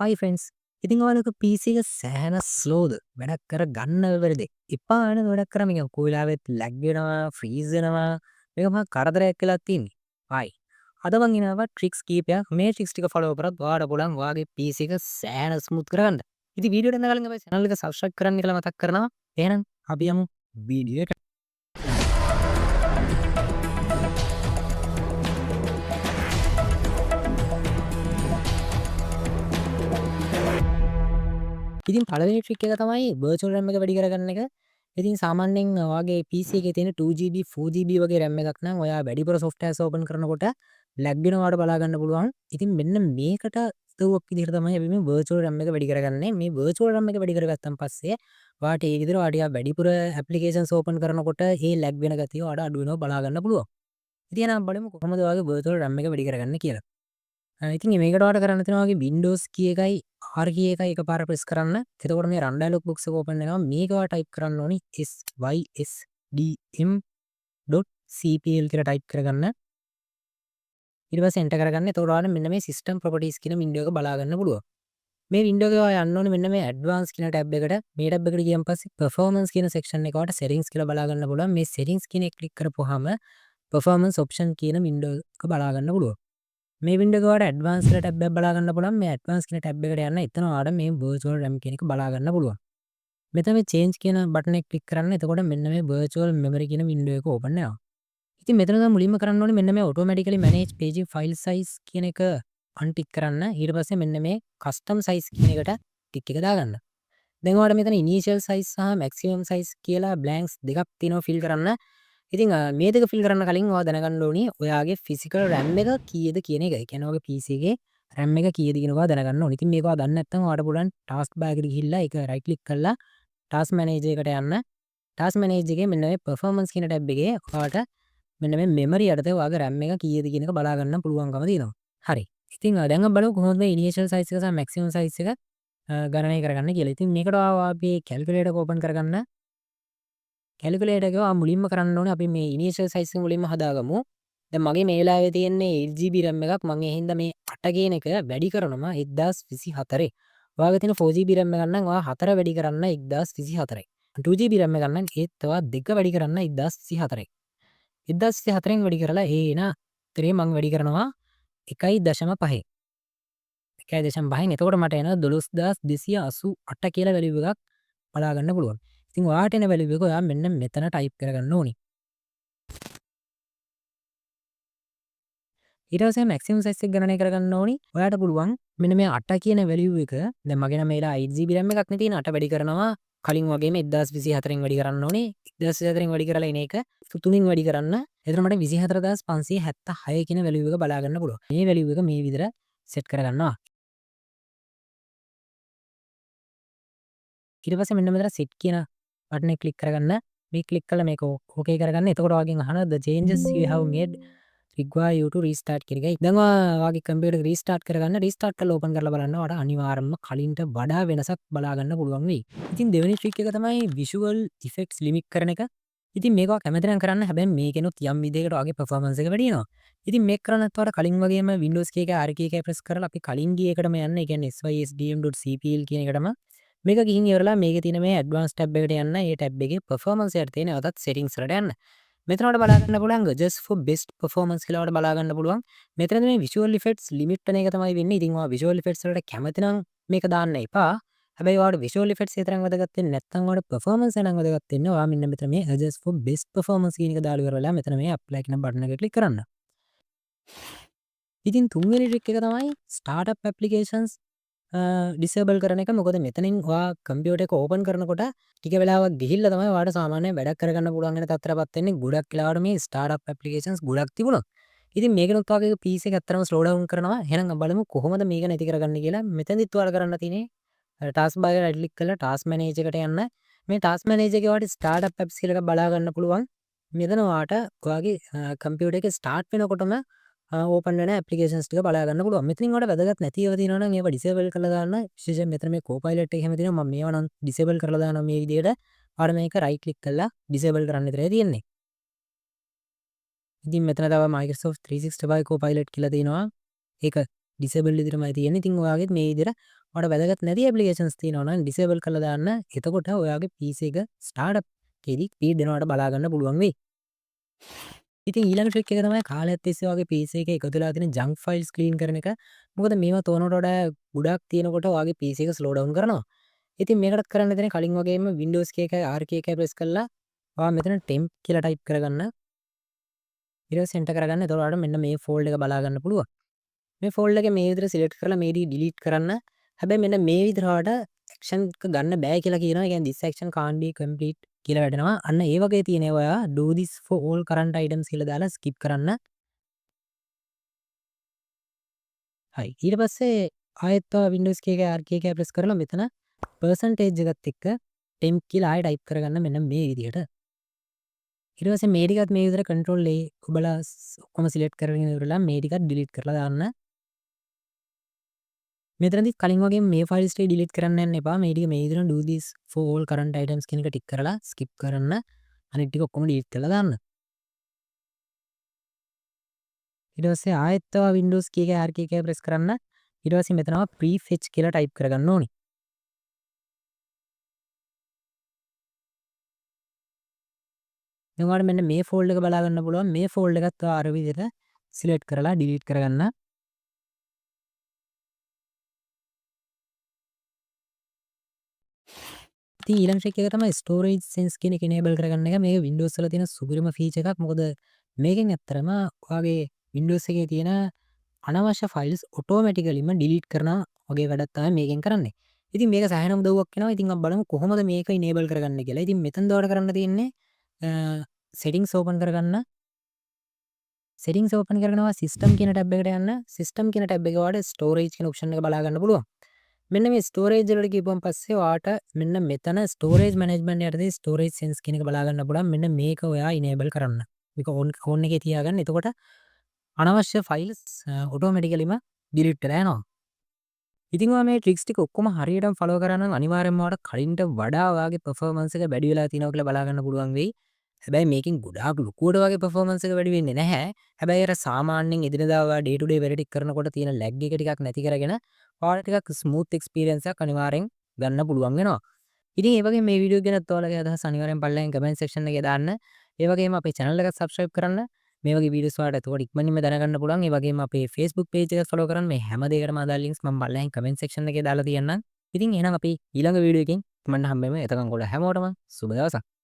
හයි friends. ඉතින් ඔයාලක PC එක සෑහෙන ස්ලෝද වැඩක් කර ගන්න වෙලද එපා වෙන වැඩක් කරාම නිකන් කොයි වෙලාවෙත් ලැග් වෙනවා, ෆ්‍රීස් වෙනවා. මේක මහා කරදරයක් වෙලා තියෙන්නේ. හයි. අද මං ගෙනාවා ට්‍රික්ස් කීපයක්. මේ ට්‍රික්ස් ටික ෆලෝ කරොත් ඔයාලට පුළුවන් ඔයාගේ PC එක සෑහෙන ස්මූත් කරගන්න. ඉතින් වීඩියෝ එකට යන්න කලින් අපේ channel එක subscribe කරන්න කියලා මතක් කරනවා. එහෙනම් අපි යමු වීඩියෝ එකට. ඉතින් පළවෙනි ට්‍රික් එක තමයි virtual RAM එක වැඩි කරගන්න එක. ඉතින් සාමාන්‍යයෙන් ඔයාගේ PC එකේ තියෙන 2GB 4GB වගේ RAM එකක් නම් ඔයා වැඩිපුර softwares open කරනකොට lag වෙනවාට බලා ගන්න පුළුවන්. ඉතින් මෙන්න මේකට උදව්වක් විදිහට තමයි අපි මේ virtual RAM එක වැඩි කරගන්නේ. මේ virtual RAM එක වැඩි කරගත්තන් පස්සේ ඔයාට ඒ විදිහට ඔයාට වැඩිපුර applications open කරනකොට මේ lag වෙන ගතිය ඔයාට අඩු වෙනවා බලා ගන්න පුළුවන්. ඉතින් එහෙනම් බලමු කොහොමද ඔයාගේ virtual RAM එක වැඩි කරගන්නේ කියලා. ඉතින් මේකට ඔයාලට කරන්න තියෙනවා වගේ Windows key එකයි R key එකයි එකපාර press කරන්න. එතකොට මේ run dialog box එක open වෙනවා. මේක ඔයා type කරන්න ඕනි sysdm.cpl කියලා type කරගන්න. ඊට පස්සේ enter කරගන්න. එතකොට ඔයාලට මෙන්න මේ system properties කියන window එක බලා ගන්න පුළුවන්. මේ window එක ඔයා යන්න ඕනේ මෙන්න මේ advanced කියන tab එකට. මේ tab එකට ගියන් පස්සේ performance කියන section එක ඔයාලට settings කියලා බලා ගන්න පුළුවන්. මේ settings කියන එක click කරපුවාම performance option කියන window එක බලා ගන්න පුළුවන්. මේ window එක ඔයාලට advanced කියලා tab එක බලා ගන්න පුළුවන්. මේ advanced කියන tab එකට යන්න එතන ඔයාලට මේ virtual RAM කියන එක බලා ගන්න පුළුවන්. මෙතන මේ change කියන button එක click කරන්න. එතකොට මෙන්න මේ virtual memory කියන window එක open වෙනවා. ඉතින් මෙතන තමයි මුලින්ම කරන්න ඕනේ මෙන්න මේ automatically manage page file size කියන එක untick කරන්න. ඊට පස්සේ මෙන්න මේ custom size කියන එකට tick එක දාගන්න. දැන් ඔයාලට මෙතන initial size සහ maximum size කියලා blanks දෙකක් තියෙනවා fill කරන්න. ඉතින් මේ දෙක fill කරන්න කලින් ඔයා දැනගන්න ඕනි ඔයාගේ physical RAM එක කීයද කියන එක. ඒ කියන්නේ ඔයාගේ PC එකේ RAM එක කීයද කියන ඔයා දැනගන්න ඕනි. ඉතින් මේක ඔයා දන්නේ නැත්නම් ඔයාලට පුළුවන් task bar එකට ගිහිල්ලා ඒක right click කරලා task manager එකට යන්න. task manager එකේ මෙන්න මේ performance කියන tab එකේ ඔයාලට මෙන්න මේ memory යටතේ ඔයාගේ RAM එක කීයද කියන එක බලා ගන්න පුළුවන්කම තියෙනවා. හරි. ඉතින් දැන් අපි බලමු කොහොමද මේ initial size එක සහ maximum size එක ගණනය කරගන්න කියලා. ඉතින් මේකට අපි calculator එක open කරගන්න. calculator එක මුලින්ම කරන්න ඕනේ අපි මේ initial size එක මුලින්ම හදාගමු. දැන් මගේ මේ වෙලාවේ තියෙන්නේ 8GB RAM එකක්. මම ඒ හින්දා මේ 8 කියන එක වැඩි කරනවා 1024. ඔයාගේ තියෙන 4GB RAM එකක් නම් ඔයා 4 වැඩි කරන්න 1024යි. 2GB RAM එකක් නම් ඒත් ඔයා 2 වැඩි කරන්න 1024යි. 1024න් වැඩි කරලා ඒ එන උත්තරේ මම වැඩි කරනවා 1.5. 1.5න් එතකොට මට එන 12288 කියලා වැලියු එකක් බලා ගන්න පුළුවන්. ඉතින් ඔයාට එන වැලියු එක ඔයා මෙන්න මෙතන ටයිප් කරගන්න ඕනි. ඊට පස්සේ maximum size එක ගණනය කරගන්න ඕනි. ඔයාට පුළුවන් මෙන්න මේ 8 කියන වැලියු එක දැන් මගේ නම් මේලා 8GB RAM එකක් නේ තියෙන 8 වැඩි කරනවා කලින් වගේම 1024න් වැඩි කරන්න ඕනේ. 1024න් වැඩි කරලා එන එක 3න් වැඩි කරන්න. එතන මට 24576 කියන වැලියු එක බලා ගන්න පුළුවන්. මේ වැලියු එක මේ විදිහට සෙට් කරගන්නවා. ඊට පස්සේ මෙන්න මෙතන set කියන බටන් එක ක්ලික් කරගන්න. මේ ක්ලික් කළා මේක ඕකේ කරගන්න. එතකොට ඔයගෙන් අහනවා the changes you have made require you to restart කියන එකයි. දැන් ඔයාගේ කම්පියුටර් එක රීස්ටාර්ට් කරගන්න. රීස්ටාර්ට් කරලා ඕපන් කරලා බලන්න ඔයාට අනිවාර්යයෙන්ම කලින්ට වඩා වෙනසක් බලා ගන්න පුළුවන් වෙයි. ඉතින් දෙවෙනි ට්‍රික් එක තමයි visual effects limit කරන එක. ඉතින් මේක ඔයා කැමති නම් කරන්න. හැබැයි මේකෙනුත් යම් විදිහකට ඔයාගේ performance එක වැඩි වෙනවා. ඉතින් මේක කරන්නත් ඔයාලා කලින් වගේම Windows key එක R key එක press කරලා අපි කලින් ගිය එකටම යන්න. ඒ කියන්නේ sysdm.cpl කියන එකටම මේක ගිහින් ඉවරලා මේකේ තියෙන මේ advanced tab එකට යන්න. ඒ tab එකේ performance එකට තියෙන නැවතත් settings වලට යන්න. මෙතන ඔයාලට බලා ගන්න පුළුවන් just for best performance කියලා ඔයාලට බලා ගන්න පුළුවන්. මෙතනදී මේ visual effects limit වෙන එක තමයි වෙන්නේ. ඉතින් ඔයා visual effects වලට කැමති නම් මේක දාන්න එපා. හැබැයි ඔයාලට visual effects විතරක් වැදගත් වෙන්නේ නැත්නම් ඔයාලට performance එක නම් වැදගත් වෙන්නේ. ඔයා මෙන්න මෙතන මේ just for best performance කියන එක දාලා ඉවරලා මෙතන මේ apply කියන බටන් එක ක්ලික් කරන්න. ඉතින් තුන්වෙනි ට්‍රික් එක තමයි startup applications disable කරන එක. මොකද මෙතනින් ඔයා කම්පියුටර් එක ඕපන් කරනකොට ටික වෙලාවක් ගිහිල්ලා තමයි ඔයාලට සාමාන්‍යයෙන් වැඩක් කරගන්න පුළුවන් වෙන තත්ත්වයටපත් වෙන්නේ. ගොඩක් වෙලාවට මේ startup applications ගොඩක් තිබුණා. ඉතින් මේකෙනුත් ඔයාගේ PC එක ඇත්තටම slow down කරනවා. එහෙනම් බලමු කොහොමද මේක නැති කරගන්නේ කියලා. මෙතනදිත් ඔයාලා කරන්න තියෙන්නේ task bar එක right click කරලා task manager එකට යන්න. මේ task manager එකේ ඔයාලට startup apps කියලා එකක් බලා ගන්න පුළුවන්. මෙතන ඔයාට ඔයාගේ කම්පියුටර් එක start වෙනකොටම ඕපන් වෙන ඇප්ලිකේෂන්ස් ටික බලා ගන්න පුළුවන්. මෙතනින් ඔයාලට වැදගත් නැති ඒවා තියෙනවා නම් ඒවා disable කරලා දාන්න. විශේෂයෙන් මෙතන මේ Copilot එක එහෙම තියෙනවා. මම මේවා නම් disable කරලා දානවා මේ විදිහට. ඔයාලා මේක right click කරලා disable කරන්න විතරයි තියෙන්නේ. ඉතින් මෙතන තව Microsoft 365 Copilot කියලා තියෙනවා. ඒක disable විදිහටමයි තියෙන්නේ. ඉතින් ඔයාගෙත් මේ විදිහට ඔයාලට වැදගත් නැති ඇප්ලිකේෂන්ස් තියෙනවා නම් ඩිසේබල් කරලා දාන්න. එතකොට ඔයාගේ PC එක ස්ටාර්ට් අප් එකේදී ස්පීඩ් එනවාට බලා ගන්න පුළුවන් වෙයි. ඉතින් ඊළඟ ට්‍රික් එක තමයි කාලයක් තිස්සේ ඔයාගේ PC එකේ එකතු වෙලා තියෙන ජන්ක් ෆයිල්ස් ක්ලීන් කරන එක. මොකද මේවා තෝරනට වඩා ගොඩක් තියෙනකොට ඔයාගේ PC එක ස්ලෝ ඩවුන් කරනවා. ඉතින් මේකටත් කරන්න දෙන්නේ කලින් වගේම Windows key එකයි R key එකයි ප්‍රෙස් කරලා ඔයා මෙතන temp කියලා ටයිප් කරගන්න. ඊට පස්සේ enter කරගන්න. එතකොට ඔයාලට මෙන්න මේ ෆෝල්ඩර් එක බලා ගන්න පුළුවන්. මේ ෆෝල්ඩර් එක මේ විදිහට සිලෙක්ට් කරලා මේ delete කරන්න. හැබැයි මෙන්න මේ විදිහට ඔයාලට action එක ගන්න බෑ කියලා කියනවා. ඒ කියන්නේ this action can't be complete කියලා වැටෙනවා. අන්න ඒ වගේ තියෙන ඒවා ඔයා do this for all current items කියලා දාලා skip කරන්න. හරි. ඊට පස්සේ ආයෙත් ඔයා Windows key එකයි R key එකයි ප්‍රෙස් කරලා මෙතන percentage එකත් එක්ක temp කියලා ආයෙ ටයිප් කරගන්න මෙන්න මේ විදිහට. ඊට පස්සේ මේ ටිකත් මේ විදිහට control A ඔබලා ඔක්කොම සිලෙක්ට් කරගෙන ඉවරලා මේ ටිකත් delete කරලා දාන්න. මෙතනදි කලින් වගේ මේ ෆයිල්ස් ටික delete කරන්න යන්න එපා. මේ ටික මේ විදිහට do this for all current items කියන එක ටික් කරලා skip කරන්න. අනිත් ටික ඔක්කොම delete කරලා දාන්න. ඊට පස්සේ ආයෙත් ඔයා Windows key එකයි R key එකයි ප්‍රෙස් කරන්න. ඊට පස්සේ මෙතන prefetch කියලා ටයිප් කරගන්න ඕනි. දැන් ඔයාලට මෙන්න මේ ෆෝල්ඩර් එක බලා ගන්න පුළුවන්. මේ ෆෝල්ඩර් එකත් ඔයා අර විදිහට සිලෙක්ට් කරලා delete කරගන්න. ඉතින් ඊළඟ ට්‍රික් එක තමයි storage sense කියන එක enable කරගන්න එක. මේක Windows වල තියෙන සුපිරිම ෆීචර් එකක්. මොකද මේකෙන් ඇත්තටම ඔයාගේ Windows එකේ තියෙන අනවශ්‍ය ෆයිල්ස් ඔටෝමැටිකලිම delete කරනවා වගේ වැඩක් තමයි මේකෙන් කරන්නේ. ඉතින් මේක සෑහෙන උදව්වක් වෙනවා. ඉතින් අපි බලමු කොහොමද මේක enable කරගන්නේ කියලා. ඉතින් මෙතනද ඔයාලට කරන්න තියෙන්නේ settings open කරගන්න. settings open කරනවා system කියන tab එකට යන්න. system කියන tab එකේ ඔයාලට storage කියන option එක බලා ගන්න පුළුවන්. මෙන්න මේ ස්ටෝරේජ් වලට ගිහුවම පස්සේ ඔයාට මෙන්න මෙතන ස්ටෝරේජ් මැනේජ්මන්ට් යටතේ ස්ටෝරේජ් සෙන්ස් කියන එක බලා ගන්න පුළුවන්. මෙන්න මේක ඔයා enable කරන්න. මේක on එකේ තියාගන්න. එතකොට අනවශ්‍ය ෆයිල්ස් ඔටෝමැටිකලිම delete වෙලා යනවා. ඉතින් ඔයා මේ ට්‍රික්ස් ටික ඔක්කොම හරියටම ෆලෝ කරා නම් අනිවාර්යෙන්ම ඔයාට කලින්ට වඩා ඔයාගේ performance එක වැඩි වෙලා තියෙනවා කියලා බලා ගන්න පුළුවන් වෙයි. හැබැයි මේකෙන් ගොඩාක් ලොකුවට වගේ performance එක වැඩි වෙන්නේ නැහැ. හැබැයි අර සාමාන්‍යයෙන් එදිනදා ඔයා day to day වැඩ ටික කරනකොට තියෙන lag එක ටිකක් නැති කරගෙන ඔයාලට ටිකක් ස්මූත් එක්ස්පීරියන්ස් එකක් අනිවාර්යෙන් ගන්න පුළුවන් වෙනවා. ඉතින් ඒ වගේ මේ වීඩියෝ ගැනත් ඔයාලගේ අදහස් අනිවාර්යෙන් පල්ලෙන් කමෙන්ට් සෙක්ෂන් එකේ දාන්න. ඒ වගේම අපේ channel එකත් subscribe කරන්න. මේ වගේ වීඩියෝස් වලට එතකොට ඉක්මනින්ම දැනගන්න පුළුවන්. ඒ වගේම අපේ Facebook page එක follow කරන්න. මේ හැම දෙයකටම අදාළ links මම පල්ලෙන් කමෙන්ට් සෙක්ෂන් එකේ දාලා තියන්නම්. ඉතින් එහෙනම් අපි ඊළඟ වීඩියෝ එකකින් ඉක්මනට හම්බෙමු. එතකන් ඔයාලා හැමෝටම සුබ දවසක්.